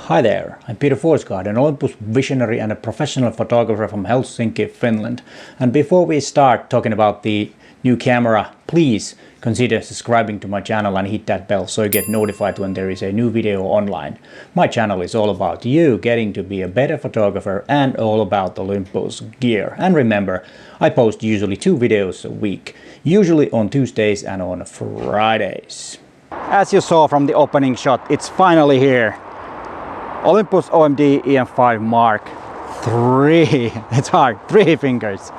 Hi there, I'm Peter Forsgaard, an Olympus visionary and a professional photographer from Helsinki, Finland. And before we start talking about the new camera, please consider subscribing to my channel and hit that bell so you get notified when there is a new video online. My channel is all about you getting to be a better photographer and all about Olympus gear. And remember, I post usually 2 videos a week, usually on Tuesdays and on Fridays. As you saw from the opening shot, it's finally here. Olympus OM-D E-M5 MKIII. It's hard, 3 fingers.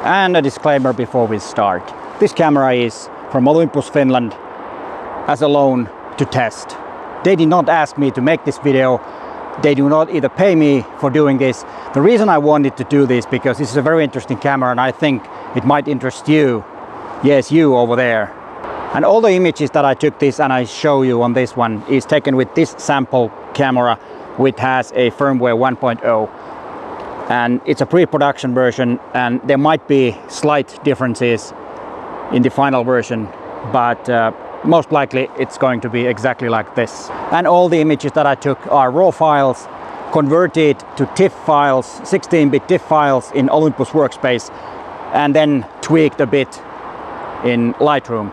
And a disclaimer before we start. This camera is from Olympus Finland as a loan to test. They did not ask me to make this video. They do not either pay me for doing this. The reason I wanted to do this because this is a very interesting camera and I think it might interest you. Yes, you over there. And all the images that I took this and I show you on this one is taken with this sample camera, which has a firmware 1.0. And it's a pre-production version and there might be slight differences in the final version, but most likely it's going to be exactly like this. And all the images that I took are raw files converted to TIFF files, 16-bit TIFF files in Olympus Workspace, and then tweaked a bit in Lightroom.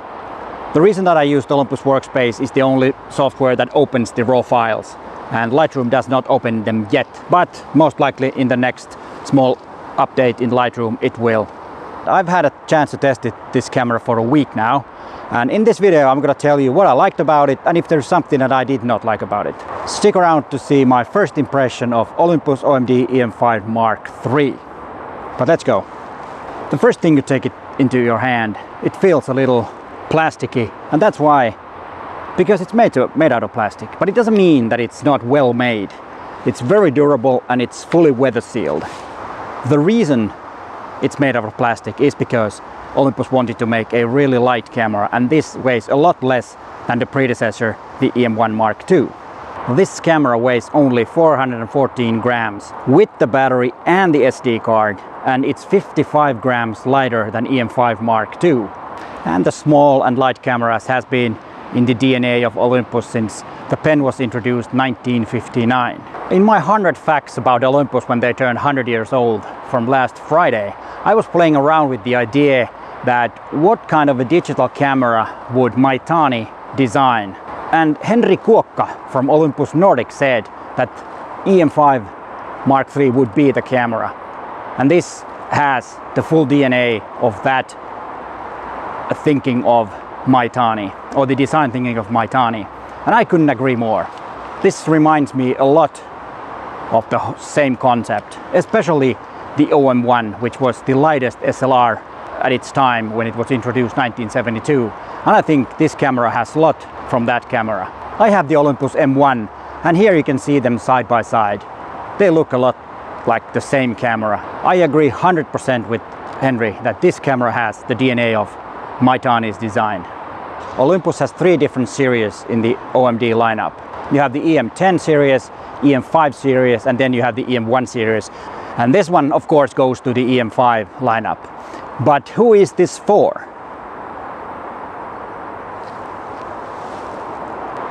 The reason that I used Olympus Workspace is the only software that opens the raw files, and Lightroom does not open them yet, but most likely in the next small update in Lightroom it will. I've had a chance to test this camera for a week now, and in this video I'm going to tell you what I liked about it and if there's something that I did not like about it. Stick around to see my first impression of Olympus OM-D E-M5 MKIII. But let's go. The first thing you take it into your hand, it feels a little plasticky, and that's why, because it's made out of plastic, but it doesn't mean that it's not well made. It's very durable and it's fully weather sealed. The reason it's made out of plastic is because Olympus wanted to make a really light camera, and this weighs a lot less than the predecessor, the EM1 MKII. This camera weighs only 414 grams with the battery and the SD card, and it's 55 grams lighter than EM5 MKII. And the small and light cameras has been in the DNA of Olympus since the pen was introduced 1959. In my 100 facts about Olympus when they turned 100 years old from last Friday, I was playing around with the idea that what kind of a digital camera would MKIII design. And Henri Kuokka from Olympus Nordic said that EM5 MKIII would be the camera. And this has the full DNA of that thinking of MKIII, or the design thinking of MKIII, and I couldn't agree more. This reminds me a lot of the same concept, especially the OM1, which was the lightest SLR at its time when it was introduced 1972, and I think this camera has a lot from that camera. I have the Olympus M1, and here you can see them side by side. They look a lot like the same camera. I agree 100% with Henry that this camera has the DNA of MKIII's design. Olympus has 3 different series in the OM-D lineup. You have the EM10 series, EM5 series, and then you have the EM1 series. And this one, of course, goes to the EM5 lineup. But who is this for?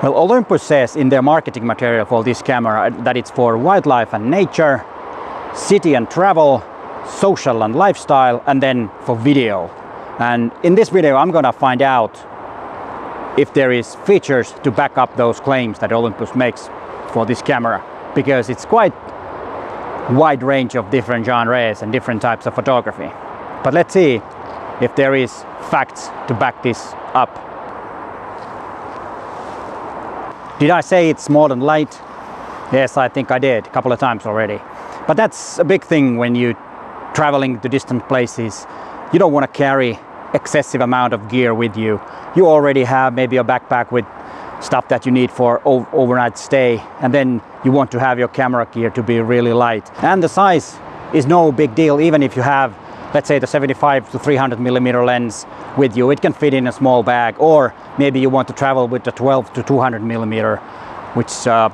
Well, Olympus says in their marketing material for this camera that it's for wildlife and nature, city and travel, social and lifestyle, and then for video. And in this video I'm gonna find out if there is features to back up those claims that Olympus makes for this camera, because it's quite wide range of different genres and different types of photography. But let's see if there is facts to back this up. Did I say it's small and light? Yes, I think I did a couple of times already. But that's a big thing when you're traveling to distant places. You don't want to carry excessive amount of gear with you. You already have maybe a backpack with stuff that you need for overnight stay, and then you want to have your camera gear to be really light. And the size is no big deal, even if you have, let's say, the 75 to 300 millimeter lens with you. It can fit in a small bag, or maybe you want to travel with the 12 to 200 millimeter, which I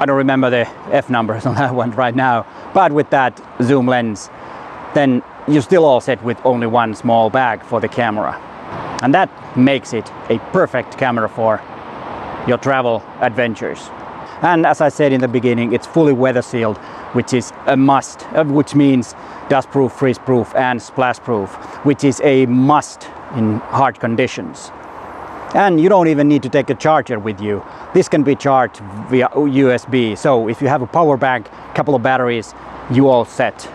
don't remember the F numbers on that one right now, but with that zoom lens, then you're still all set with only one small bag for the camera. And that makes it a perfect camera for your travel adventures. And as I said in the beginning, it's fully weather sealed, which is a must, which means dust proof, freeze proof and splash proof, which is a must in hard conditions. And you don't even need to take a charger with you. This can be charged via USB. So if you have a power bank, couple of batteries, you all set.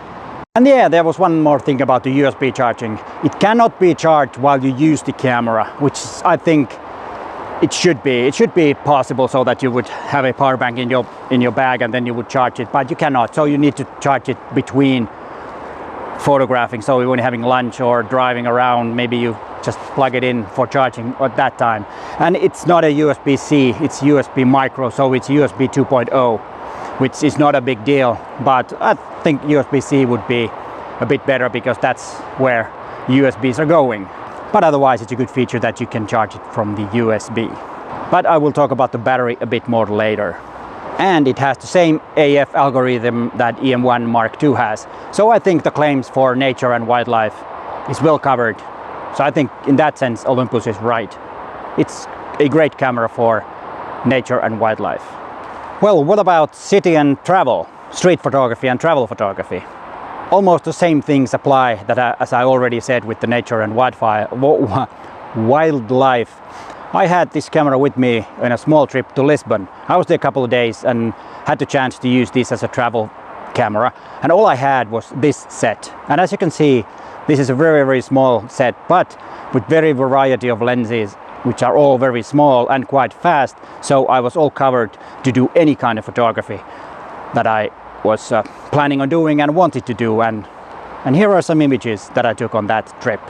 And yeah, there was one more thing about the USB charging. It cannot be charged while you use the camera, which I think it should be. It should be possible so that you would have a power bank in your bag and then you would charge it, but you cannot. So you need to charge it between photographing. So when you're having lunch or driving around, maybe you just plug it in for charging at that time. And it's not a USB-C, it's USB micro, so it's USB 2.0, which is not a big deal, but I think USB-C would be a bit better because that's where USBs are going. But otherwise it's a good feature that you can charge it from the USB. But I will talk about the battery a bit more later. And it has the same AF algorithm that EM1 Mark II has. So I think the claims for nature and wildlife is well covered. So I think in that sense Olympus is right. It's a great camera for nature and wildlife. Well, what about city and travel? Street photography and travel photography. Almost the same things apply as I already said with the nature and wildlife. I had this camera with me on a small trip to Lisbon. I was there a couple of days and had the chance to use this as a travel camera. And all I had was this set. And as you can see, this is a very, very small set, but with very variety of lenses, which are all very small and quite fast. So I was all covered to do any kind of photography that I was planning on doing and wanted to do. And here are some images that I took on that trip.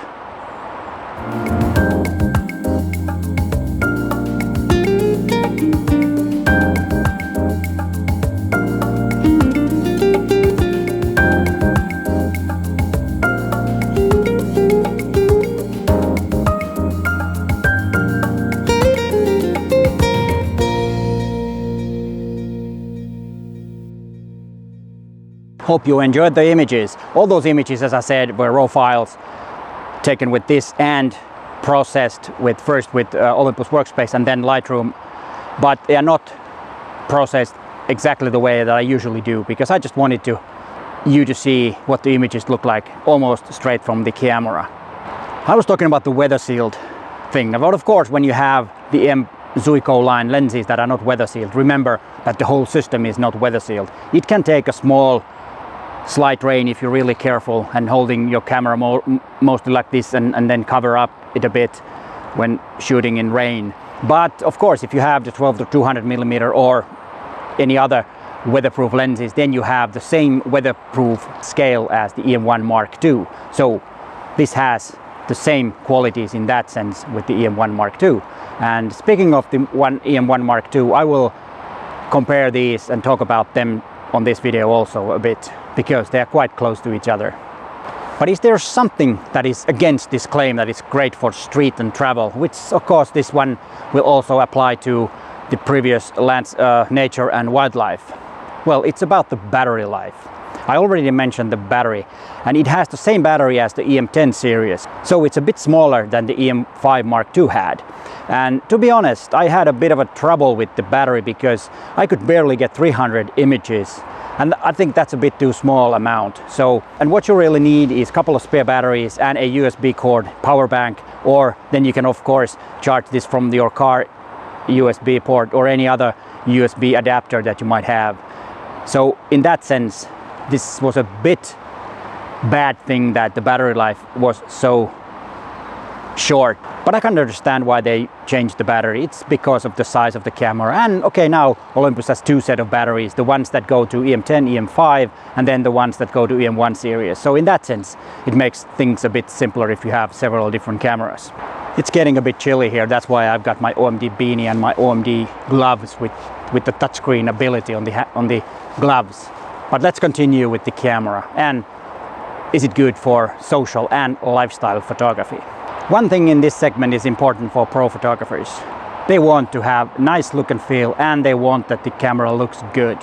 Hope you enjoyed the images. All those images, as I said, were raw files taken with this and processed first with Olympus Workspace and then Lightroom, but they are not processed exactly the way that I usually do, because I just wanted you to see what the images look like almost straight from the camera. I was talking about the weather sealed thing. But of course, when you have the M.Zuiko line lenses that are not weather sealed, remember that the whole system is not weather sealed. It can take a small slight rain if you're really careful and holding your camera mostly like this and then cover up it a bit when shooting in rain. But of course, if you have the 12 to 200 millimeter or any other weatherproof lenses, then you have the same weatherproof scale as the EM1 Mark II. So this has the same qualities in that sense with the EM1 Mark II. And speaking of the EM1 Mark II, I will compare these and talk about them on this video also a bit, because they are quite close to each other. But is there something that is against this claim that is great for street and travel, which of course this one will also apply to the previous nature and wildlife? Well, it's about the battery life. I already mentioned the battery, and it has the same battery as the EM10 series, so it's a bit smaller than the EM5 Mark II had. And to be honest, I had a bit of a trouble with the battery because I could barely get 300 images, and I think that's a bit too small amount. So, and what you really need is a couple of spare batteries and a USB cord power bank, or then you can of course charge this from your car USB port or any other USB adapter that you might have. So in that sense, this was a bit bad thing that the battery life was so short. But I can understand why they changed the battery. It's because of the size of the camera. And okay, now Olympus has two sets of batteries, the ones that go to EM10, EM5, and then the ones that go to EM1 series. So in that sense, it makes things a bit simpler if you have several different cameras. It's getting a bit chilly here. That's why I've got my OM-D beanie and my OM-D gloves with the touchscreen ability on the gloves. But let's continue with the camera. And is it good for social and lifestyle photography? One thing in this segment is important for pro photographers. They want to have nice look and feel, and they want that the camera looks good.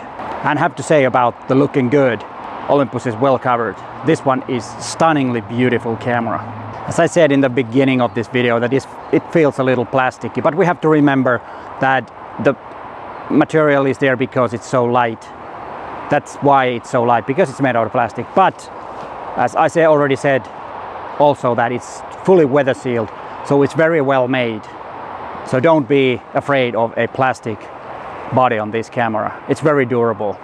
And I have to say about the looking good, Olympus is well covered. This one is stunningly beautiful camera. As I said in the beginning of this video, that it feels a little plasticky, but we have to remember that the material is there because it's so light. That's why it's so light, because it's made out of plastic. But as I already said also, that it's fully weather sealed, so it's very well made. So don't be afraid of a plastic body on this camera. It's very durable.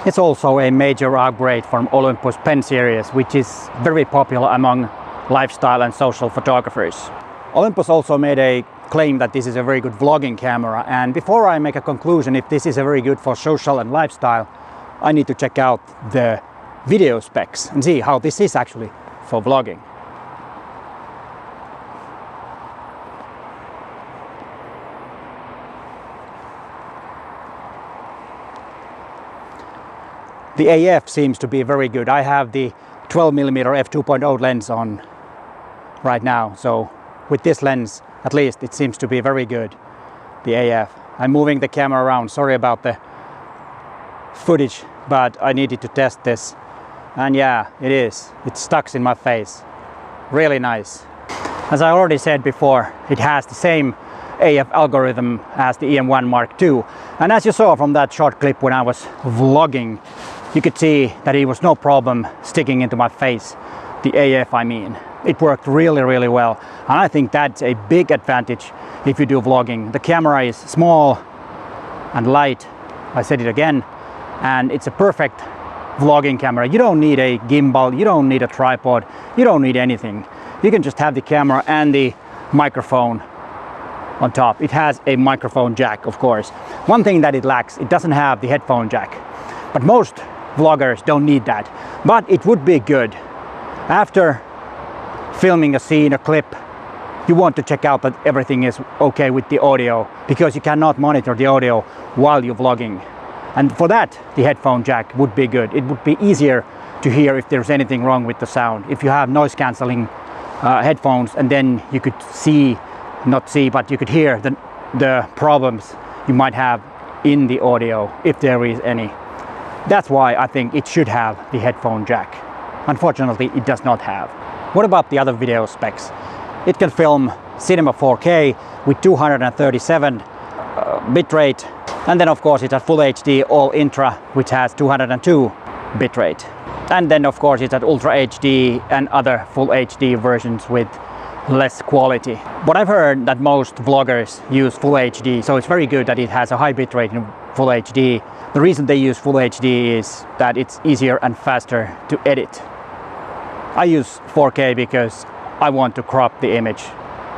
It's also a major upgrade from Olympus pen series, which is very popular among lifestyle and social photographers. Olympus also made a claim that this is a very good vlogging camera, and before I make a conclusion if this is a very good for social and lifestyle, I need to check out the video specs and see how this is actually for vlogging. The AF seems to be very good. I have the 12mm f2.0 lens on right now, so with this lens at least it seems to be very good, the AF. I'm moving the camera around, sorry about the footage, but I needed to test this, and yeah, it's stuck in my face. Really nice. As I already said before, it has the same AF algorithm as the EM1 Mark II, and as you saw from that short clip when I was vlogging, you could see that it was no problem sticking into my face, the AF I mean. It worked really well, and I think that's a big advantage if you do vlogging. The camera is small and light, I said it again, and it's a perfect vlogging camera. You don't need a gimbal, you don't need a tripod, you don't need anything. You can just have the camera and the microphone on top. It has a microphone jack, of course. One thing that it lacks, it doesn't have the headphone jack, but most vloggers don't need that. But it would be good after filming a scene, a clip, you want to check out that everything is okay with the audio, because you cannot monitor the audio while you're vlogging. And for that, the headphone jack would be good. It would be easier to hear if there's anything wrong with the sound. If you have noise cancelling headphones, and then you could but you could hear the problems you might have in the audio, if there is any. That's why I think it should have the headphone jack. Unfortunately, it does not have. What about the other video specs? It can film cinema 4K with 237 bitrate, and then of course it has Full HD All Intra, which has 202 bitrate. And then of course it's at Ultra HD and other Full HD versions with less quality. But I've heard that most vloggers use Full HD, so it's very good that it has a high bitrate in Full HD. The reason they use Full HD is that it's easier and faster to edit. I use 4K because I want to crop the image.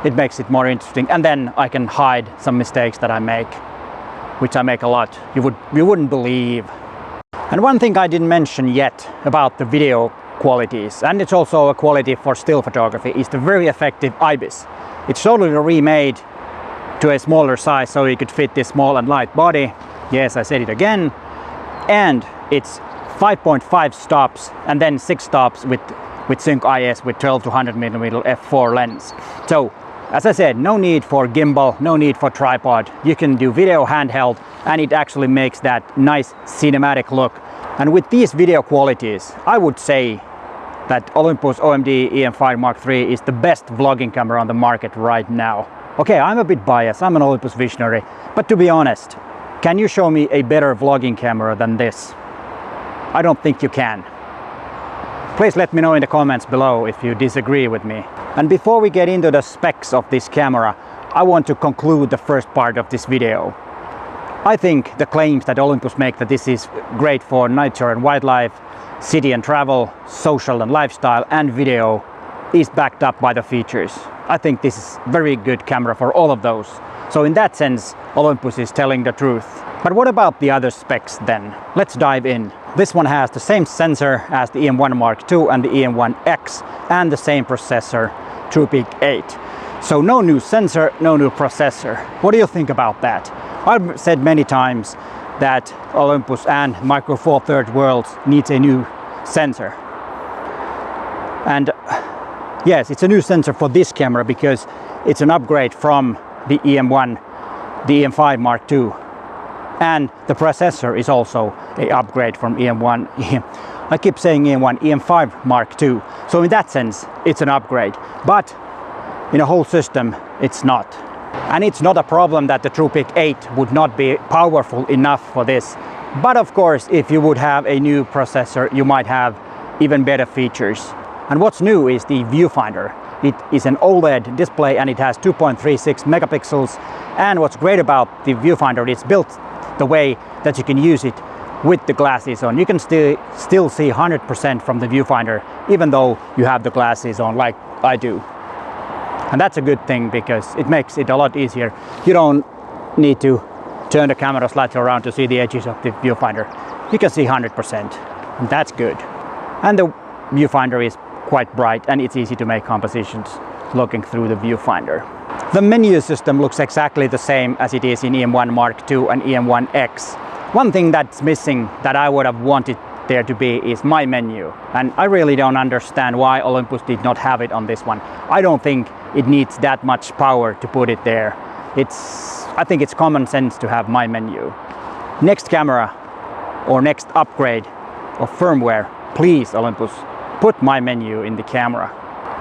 It makes it more interesting, and then I can hide some mistakes that I make, which I make a lot. You wouldn't believe. And one thing I didn't mention yet about the video qualities, and it's also a quality for still photography, is the very effective Ibis. It's totally remade to a smaller size so you could fit this small and light body. Yes, I said it again. And it's 5.5 stops and then 6 stops with Sync IS with 12 to 100mm f4 lens. So as I said, no need for gimbal, no need for tripod. You can do video handheld, and it actually makes that nice cinematic look. And with these video qualities, I would say that Olympus OM-D E-M5 MKIII is the best vlogging camera on the market right now. Okay, I'm a bit biased, I'm an Olympus visionary, but to be honest, can you show me a better vlogging camera than this? I don't think you can. Please let me know in the comments below if you disagree with me. And before we get into the specs of this camera, I want to conclude the first part of this video. I think the claims that Olympus make that this is great for nature and wildlife, city and travel, social and lifestyle, and video is backed up by the features. I think this is very good camera for all of those. So in that sense, Olympus is telling the truth. But what about the other specs then? Let's dive in. This one has the same sensor as the EM1 Mark II and the EM1X, and the same processor, TruePic 8. So no new sensor, no new processor. What do you think about that? I've said many times that Olympus and Micro Four Thirds World needs a new sensor. And yes, it's a new sensor for this camera because it's an upgrade from the EM1, the EM5 Mark II. And the processor is also an upgrade from EM1. I keep saying EM1, EM5 Mark II. So in that sense, it's an upgrade. But in a whole system, it's not. And it's not a problem that the TruePic 8 would not be powerful enough for this. But of course, if you would have a new processor, you might have even better features. And what's new is the viewfinder. It is an OLED display and it has 2.36 megapixels. And what's great about the viewfinder, it's built the way that you can use it with the glasses on. You can still see 100% from the viewfinder, even though you have the glasses on like I do. And that's a good thing because it makes it a lot easier. You don't need to turn the camera slightly around to see the edges of the viewfinder. You can see 100%, and that's good. And the viewfinder is quite bright and it's easy to make compositions looking through the viewfinder. The menu system looks exactly the same as it is in EM1 Mark II and EM1X. One thing that's missing that I would have wanted there to be is my menu. And I really don't understand why Olympus did not have it on this one. I don't think it needs that much power to put it there. I think it's common sense to have my menu. Next camera or next upgrade of firmware, please Olympus, put my menu in the camera.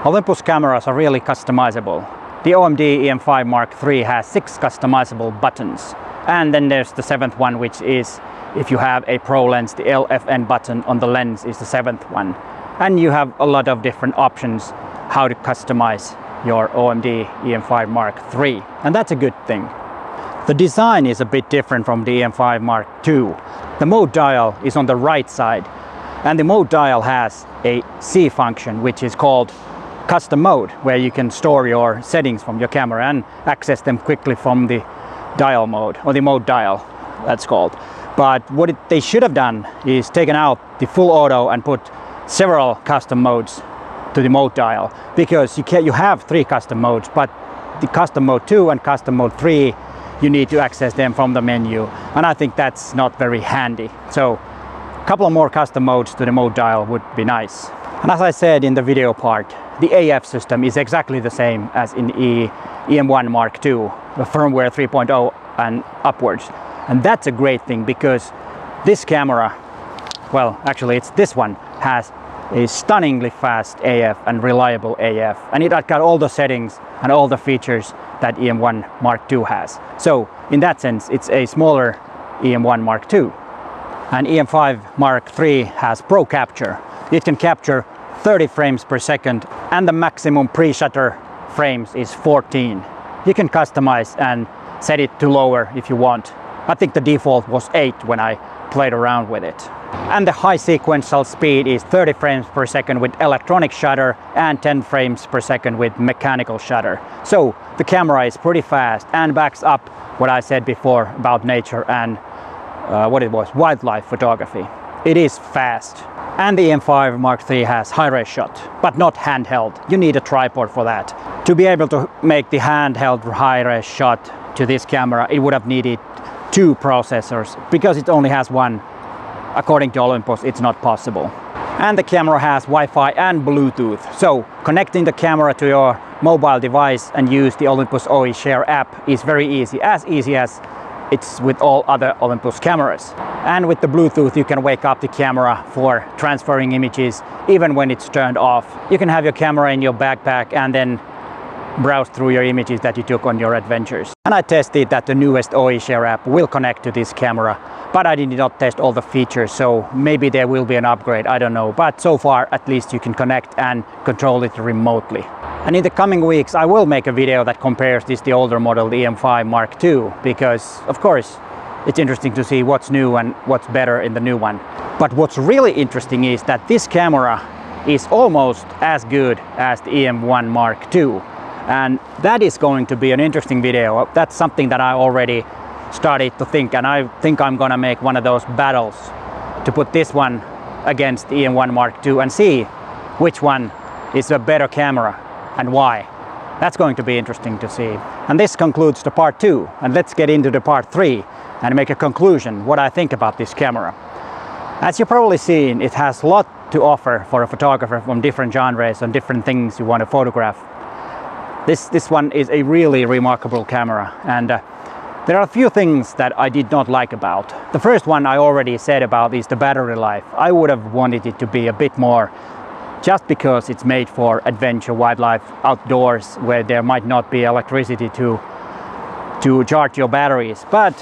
Olympus cameras are really customizable. The OM-D E-M5 MKIII has 6 customizable buttons. And then there's the 7th one, which is, if you have a pro lens, the LFN button on the lens is the 7th one. And you have a lot of different options how to customize your OM-D E-M5 MKIII. And that's a good thing. The design is a bit different from the E-M5 MKII. The mode dial is on the right side. And the mode dial has a C function, which is called custom mode, where you can store your settings from your camera and access them quickly from the dial mode, or the mode dial, that's called. But what they should have done is taken out the full auto and put several custom modes to the mode dial, because you have 3 custom modes, but the custom mode 2 and custom mode 3, you need to access them from the menu, and I think that's not very handy. So a couple of more custom modes to the mode dial would be nice. And as I said in the video part, the AF system is exactly the same as in EM1 Mark II, the firmware 3.0 and upwards. And that's a great thing because this camera, well, actually it's this one, has a stunningly fast AF and reliable AF. And it got all the settings and all the features that EM1 Mark II has. So in that sense, it's a smaller EM1 Mark II. And EM5 Mark III has Pro Capture. It can capture 30 frames per second and the maximum pre-shutter frames is 14. You can customize and set it to lower if you want. I think the default was 8 when I played around with it. And the high sequential speed is 30 frames per second with electronic shutter and 10 frames per second with mechanical shutter. So the camera is pretty fast and backs up what I said before about nature and wildlife photography. It is fast. And the E-M5 Mark III has high-res shot, but not handheld. You need a tripod for that. To be able to make the handheld high-res shot to this camera, it would have needed 2 processors. Because it only has one, according to Olympus, it's not possible. And the camera has Wi-Fi and Bluetooth. So connecting the camera to your mobile device and use the Olympus OE Share app is very easy as it's with all other Olympus cameras. And with the Bluetooth, you can wake up the camera for transferring images even when it's turned off. You can have your camera in your backpack and then browse through your images that you took on your adventures. And I tested that the newest OE Share app will connect to this camera, but I did not test all the features, so maybe there will be an upgrade, I don't know. But so far, at least you can connect and control it remotely. And in the coming weeks, I will make a video that compares the older model, the E-M5 Mark II, because of course, it's interesting to see what's new and what's better in the new one. But what's really interesting is that this camera is almost as good as the EM1 Mark II. And that is going to be an interesting video. That's something that I already started to think, and I think I'm gonna make one of those battles to put this one against the EM1 Mark II and see which one is a better camera and why. That's going to be interesting to see. And this concludes the part 2, and let's get into the part 3 and make a conclusion what I think about this camera. As you've probably seen, it has a lot to offer for a photographer from different genres and different things you want to photograph. This one is a really remarkable camera, and there are a few things that I did not like about. The first one I already said about is the battery life. I would have wanted it to be a bit more, just because it's made for adventure, wildlife, outdoors, where there might not be electricity to to charge your batteries, but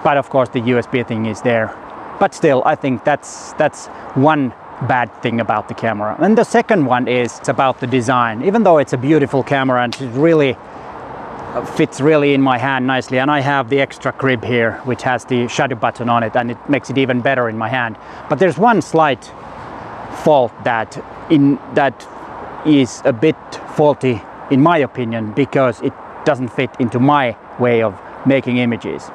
of course the USB thing is there. But still, I think that's one bad thing about the camera. And the second one is about the design. Even though it's a beautiful camera and it really fits really in my hand nicely, and I have the extra grip here which has the shutter button on it, and it makes it even better in my hand. But there's one slight fault that is a bit faulty in my opinion, because it doesn't fit into my way of making images.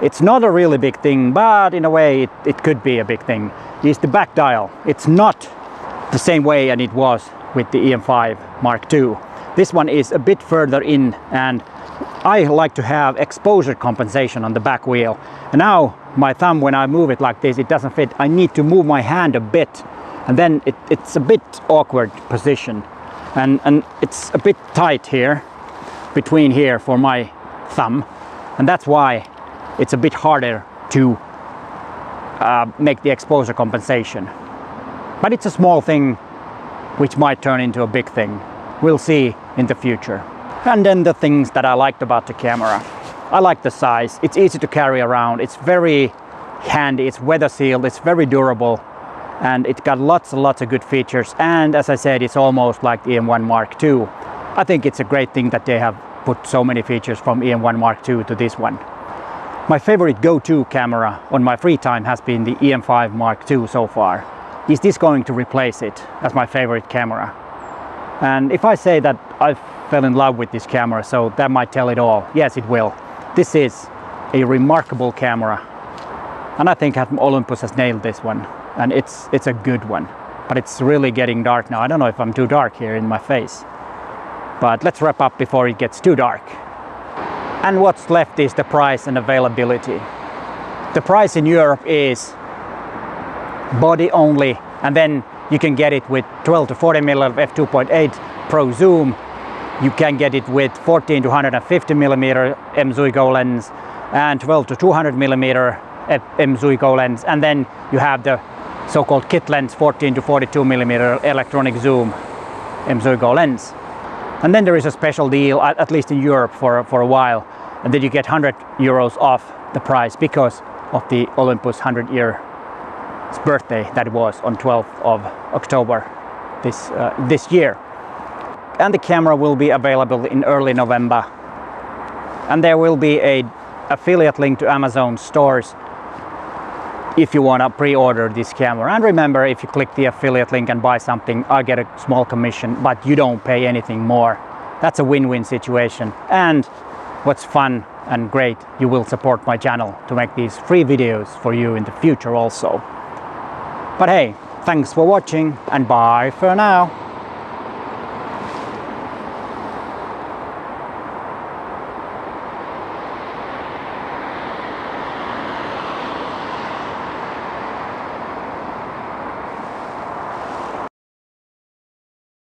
It's not a really big thing, but in a way it could be a big thing. Is the back dial. It's not the same way as it was with the E-M5 MKIII. This one is a bit further in, and I like to have exposure compensation on the back wheel. And now my thumb, when I move it like this, it doesn't fit. I need to move my hand a bit, and then it's a bit awkward position. And it's a bit tight here, between here for my thumb. And that's why it's a bit harder to make the exposure compensation. But it's a small thing which might turn into a big thing. We'll see in the future. And then the things that I liked about the camera. I like the size. It's easy to carry around. It's very handy. It's weather sealed. It's very durable. And it's got lots and lots of good features. And as I said, it's almost like the E-M1 MKII. I think it's a great thing that they have put so many features from E-M1 MKII to this one. My favorite go-to camera on my free time has been the E-M5 MKIII so far. Is this going to replace it as my favorite camera? And if I say that I fell in love with this camera, so that might tell it all. Yes, it will. This is a remarkable camera. And I think Olympus has nailed this one. And it's a good one. But it's really getting dark now. I don't know if I'm too dark here in my face. But let's wrap up before it gets too dark. And what's left is the price and availability. The price in Europe is body only, and then you can get it with 12 to 40mm f2.8 Pro zoom. You can get it with 14 to 150mm M.Zuiko lens and 12 to 200mm M.Zuiko lens, and then you have the so-called kit lens 14 to 42mm electronic zoom M.Zuiko lens. And then there is a special deal, at least in Europe for a while, and then you get €100 off the price because of the Olympus 100-year birthday that was on 12th of October this year. And the camera will be available in early November. And there will be an affiliate link to Amazon stores if you want to pre-order this camera. And remember, if you click the affiliate link and buy something, I get a small commission, but you don't pay anything more. That's a win-win situation. And what's fun and great, you will support my channel to make these free videos for you in the future also. But hey, thanks for watching, and bye for now.